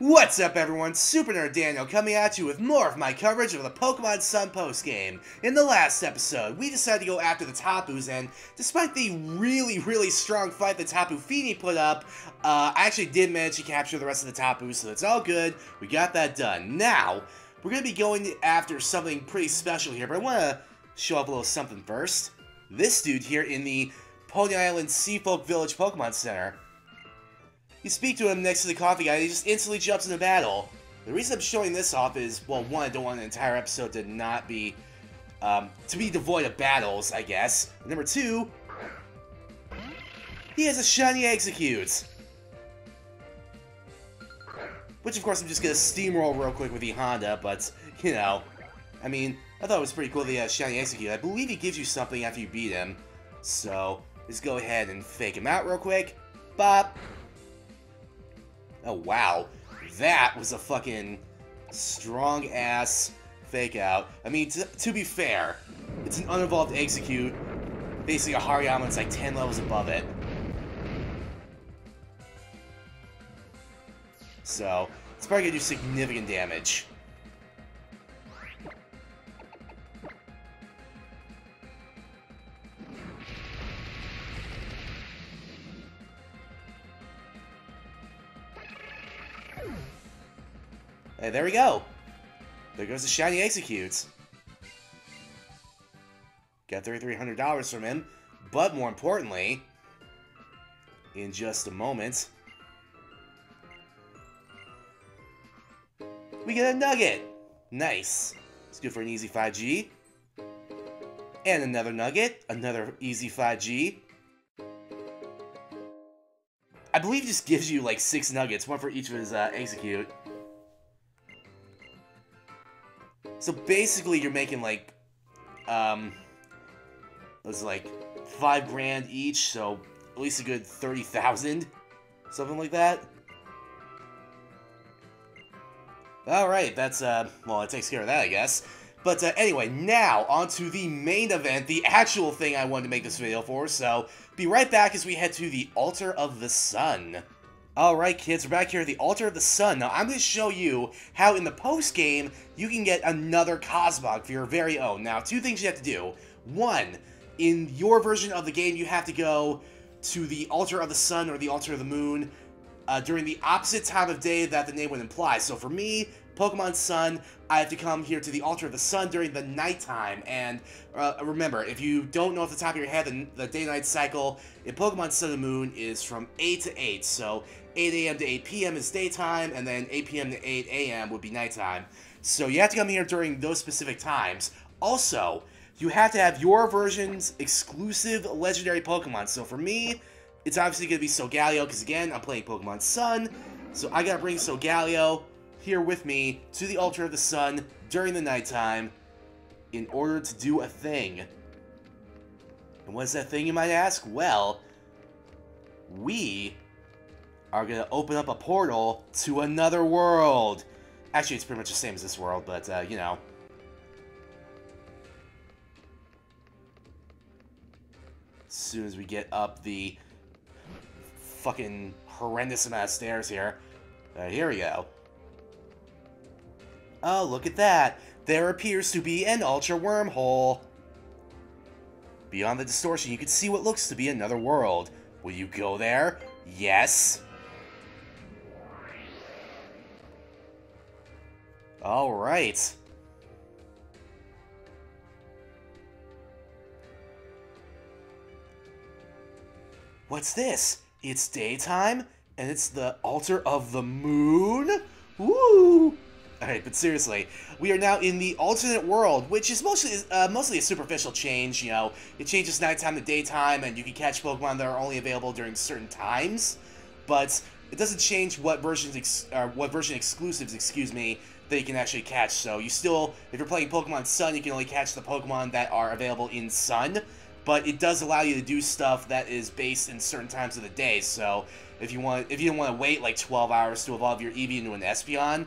What's up everyone, Super Nerd Daniel coming at you with more of my coverage of the Pokemon Sun postgame. In the last episode, we decided to go after the Tapus, and despite the really strong fight that Tapu Fini put up, I actually did manage to capture the rest of the Tapus, so it's all good. We got that done. Now, we're going to be going after something pretty special here, but I want to show off a little something first. This dude here in the Pony Island Seafolk Village Pokemon Center. You speak to him next to the coffee guy, and he just instantly jumps into battle. The reason I'm showing this off is, well, one, I don't want an entire episode to not be, to be devoid of battles, I guess. And number two, he has a shiny Exeggcute. Which, of course, I'm just gonna steamroll real quick with the Honda, but, you know, I mean, I thought it was pretty cool that he has shiny Exeggcute. I believe he gives you something after you beat him. So, let's go ahead and fake him out real quick. Bop! Oh, wow. That was a fucking strong-ass fake-out. I mean, to be fair, it's an unevolved Exeggcute. Basically, a Hariyama that's like 10 levels above it. So, it's probably gonna do significant damage. Hey, there we go. There goes the shiny Exeggcute. Got $3,300 from him, but more importantly, in just a moment, we get a nugget. Nice. Let's go for an easy 5G. And another nugget, another easy 5G. I believe he just gives you like 6 nuggets, one for each of his Exeggcute. So basically, you're making like, it was like $5 each, so at least a good 30,000, something like that. All right, that's well, it takes care of that, I guess. But anyway, now on to the main event, the actual thing I wanted to make this video for. So be right back as we head to the Altar of the Sun. Alright kids, we're back here at the Altar of the Sun. Now I'm going to show you how in the post-game you can get another Cosmog for your very own. Now, 2 things you have to do. 1, in your version of the game you have to go to the Altar of the Sun or the Altar of the Moon during the opposite time of day that the name would imply. So for me, Pokemon Sun, I have to come here to the Altar of the Sun during the nighttime. And remember, if you don't know off the top of your head, the day-night cycle in Pokemon Sun and Moon is from 8 to 8. So 8 a.m. to 8 p.m. is daytime, and then 8 p.m. to 8 a.m. would be nighttime. So you have to come here during those specific times. Also, you have to have your version's exclusive legendary Pokemon. So for me, it's obviously going to be Solgaleo, because again, I'm playing Pokemon Sun. So I gotta bring Solgaleo here with me to the Altar of the Sun during the nighttime in order to do a thing. And what's that thing, you might ask? Well, we are going to open up a portal to another world. Actually, it's pretty much the same as this world, but, you know. As soon as we get up the fucking horrendous amount of stairs here. Here we go. Oh, look at that. There appears to be an ultra wormhole. Beyond the distortion, you can see what looks to be another world. Will you go there? Yes. Alright. What's this? It's daytime, and it's the Altar of the Moon? Woo! Alright, but seriously, we are now in the alternate world, which is mostly a superficial change, you know. It changes nighttime to daytime, and you can catch Pokemon that are only available during certain times, but it doesn't change what version exclusives, excuse me, that you can actually catch. So you still, if you're playing Pokemon Sun, you can only catch the Pokemon that are available in Sun, but it does allow you to do stuff that is based in certain times of the day. So if you don't want to wait like 12 hours to evolve your Eevee into an Espeon,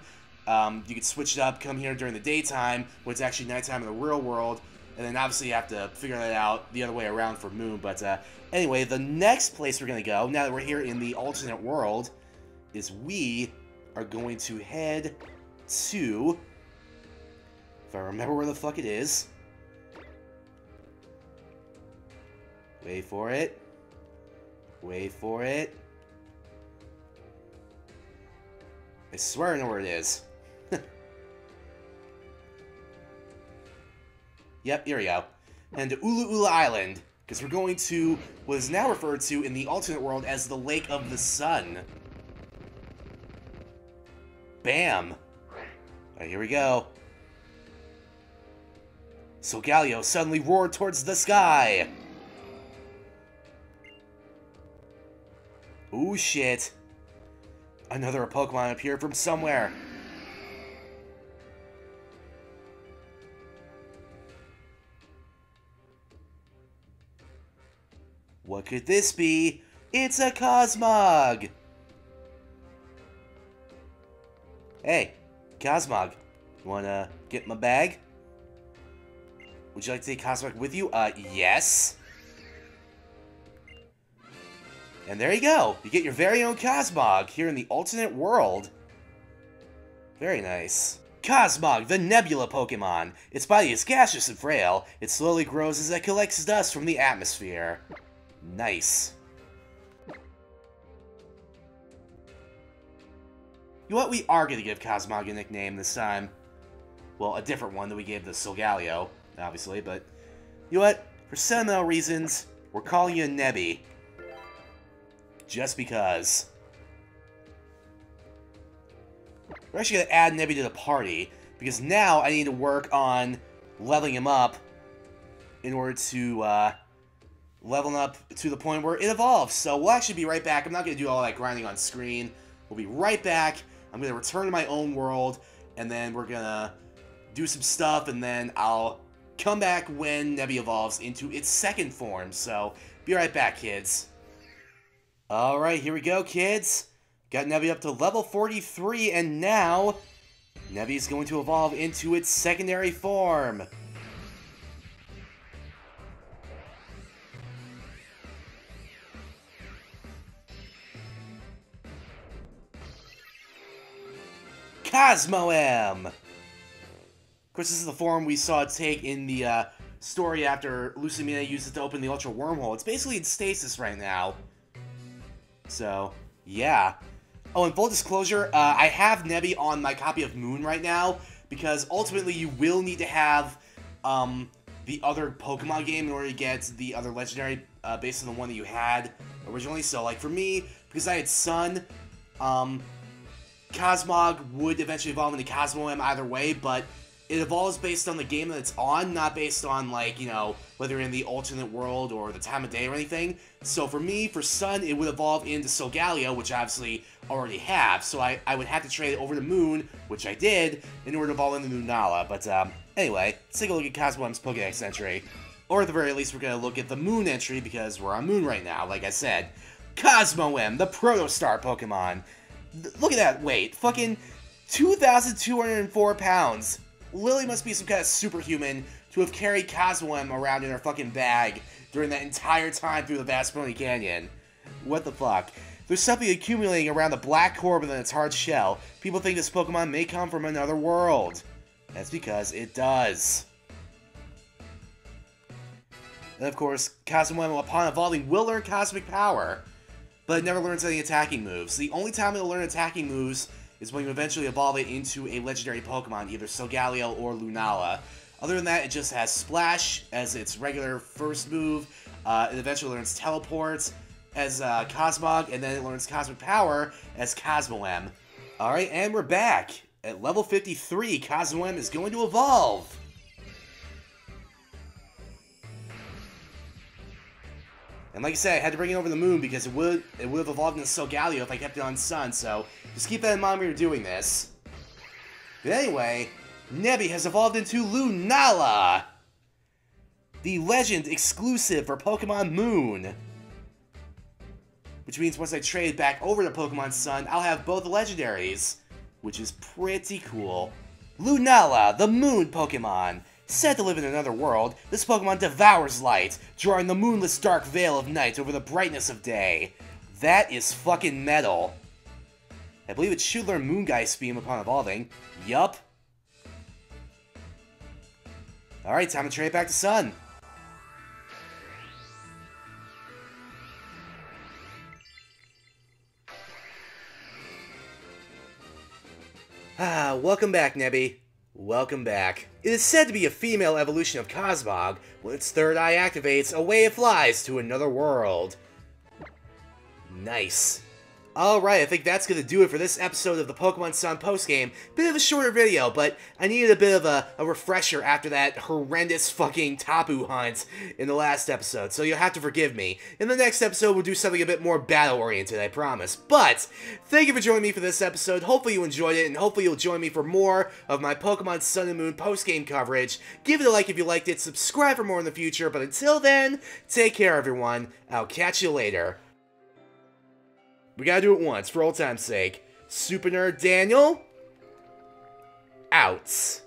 you could switch it up, come here during the daytime, when it's actually nighttime in the real world, and then obviously you have to figure that out the other way around for Moon. But anyway, the next place we're going to go, now that we're here in the alternate world, is we are going to head to... If I remember where the fuck it is. Wait for it. Wait for it. I swear I know where it is. Yep, here we go. And Ulu Ula Island, because we're going to what is now referred to in the alternate world as the Lake of the Sun. Bam! Alright, here we go. Solgaleo suddenly roared towards the sky! Ooh, shit. Another Pokemon appeared from somewhere. What could this be? It's a Cosmog! Hey, Cosmog, you wanna get my bag? Would you like to take Cosmog with you? Yes. And there you go. You get your very own Cosmog here in the alternate world. Very nice. Cosmog, the Nebula Pokemon. Its body is gaseous and frail. It slowly grows as it collects dust from the atmosphere. Nice. You know what? We are going to give Cosmog a nickname this time. Well, a different one that we gave the Solgaleo, obviously, but... You know what? For sentimental reasons, we're calling you Nebby. Just because. We're actually going to add Nebby to the party, because now I need to work on leveling him up in order to, level him up to the point where it evolves. So we'll actually be right back. I'm not going to do all that grinding on screen. We'll be right back. I'm going to return to my own world, and then we're going to do some stuff, and then I'll come back when Nebby evolves into its second form. So, be right back, kids. Alright, here we go, kids. Got Nebby up to level 43, and now Nebby is going to evolve into its secondary form. Cosmoem! Of course, this is the form we saw it take in the story after Lucamina used it to open the Ultra Wormhole. It's basically in stasis right now. So, yeah. Oh, and full disclosure, I have Nebby on my copy of Moone right now, because ultimately you will need to have the other Pokemon game in order to get the other legendary based on the one that you had originally. So, like, for me, because I had Sunne, Cosmog would eventually evolve into Cosmoem either way, but it evolves based on the game that it's on, not based on, like, you know, whether you're in the alternate world or the time of day or anything. So for me, for Sunne, it would evolve into Solgaleo, which I obviously already have. So I would have to trade it over to Moone, which I did, in order to evolve into Lunala. But anyway, let's take a look at Cosmoem's Pokédex entry. Or at the very least, we're going to look at the Moone entry, because we're on Moone right now, like I said. Cosmoem, the Protostar Pokemon. Look at that weight. Fucking 2,204 pounds. Lily must be some kind of superhuman to have carried Cosmoem around in her fucking bag during that entire time through the vast Pony Canyon. What the fuck? There's something accumulating around the black core within its hard shell. People think this Pokemon may come from another world. That's because it does. And of course, Cosmoem, upon evolving, will learn Cosmic Power, but it never learns any attacking moves. The only time it'll learn attacking moves is when you eventually evolve it into a legendary Pokemon, either Solgaleo or Lunala. Other than that, it just has Splash as its regular first move. It eventually learns Teleport as Cosmog, and then it learns Cosmic Power as Cosmoem. Alright, and we're back. At level 53, Cosmoem is going to evolve. And like I said, I had to bring it over to the Moon because it would have evolved into Solgaleo if I kept it on Sunne, so just keep that in mind when you're doing this. But anyway, Nebby has evolved into Lunala, the legend exclusive for Pokemon Moon. Which means once I trade back over to Pokemon Sunne, I'll have both the legendaries, which is pretty cool. Lunala, the Moon Pokemon. Said to live in another world, this Pokemon devours light, drawing the moonless dark veil of night over the brightness of day. That is fucking metal. I believe it should learn Moongeist Beam upon evolving. Yup. Alright, time to trade it back to Sunne. Welcome back, Nebby. Welcome back. It is said to be a female evolution of Cosmog. When its third eye activates, away it flies to another world. Nice. Alright, I think that's going to do it for this episode of the Pokemon Sun postgame. Bit of a shorter video, but I needed a bit of a refresher after that horrendous fucking Tapu hunt in the last episode, so you'll have to forgive me. In the next episode, we'll do something a bit more battle-oriented, I promise. But, thank you for joining me for this episode. Hopefully you enjoyed it, and hopefully you'll join me for more of my Pokemon Sun and Moon postgame coverage. Give it a like if you liked it, subscribe for more in the future, but until then, take care everyone. I'll catch you later. We gotta do it once, for old time's sake. Super Nerd Daniel, out.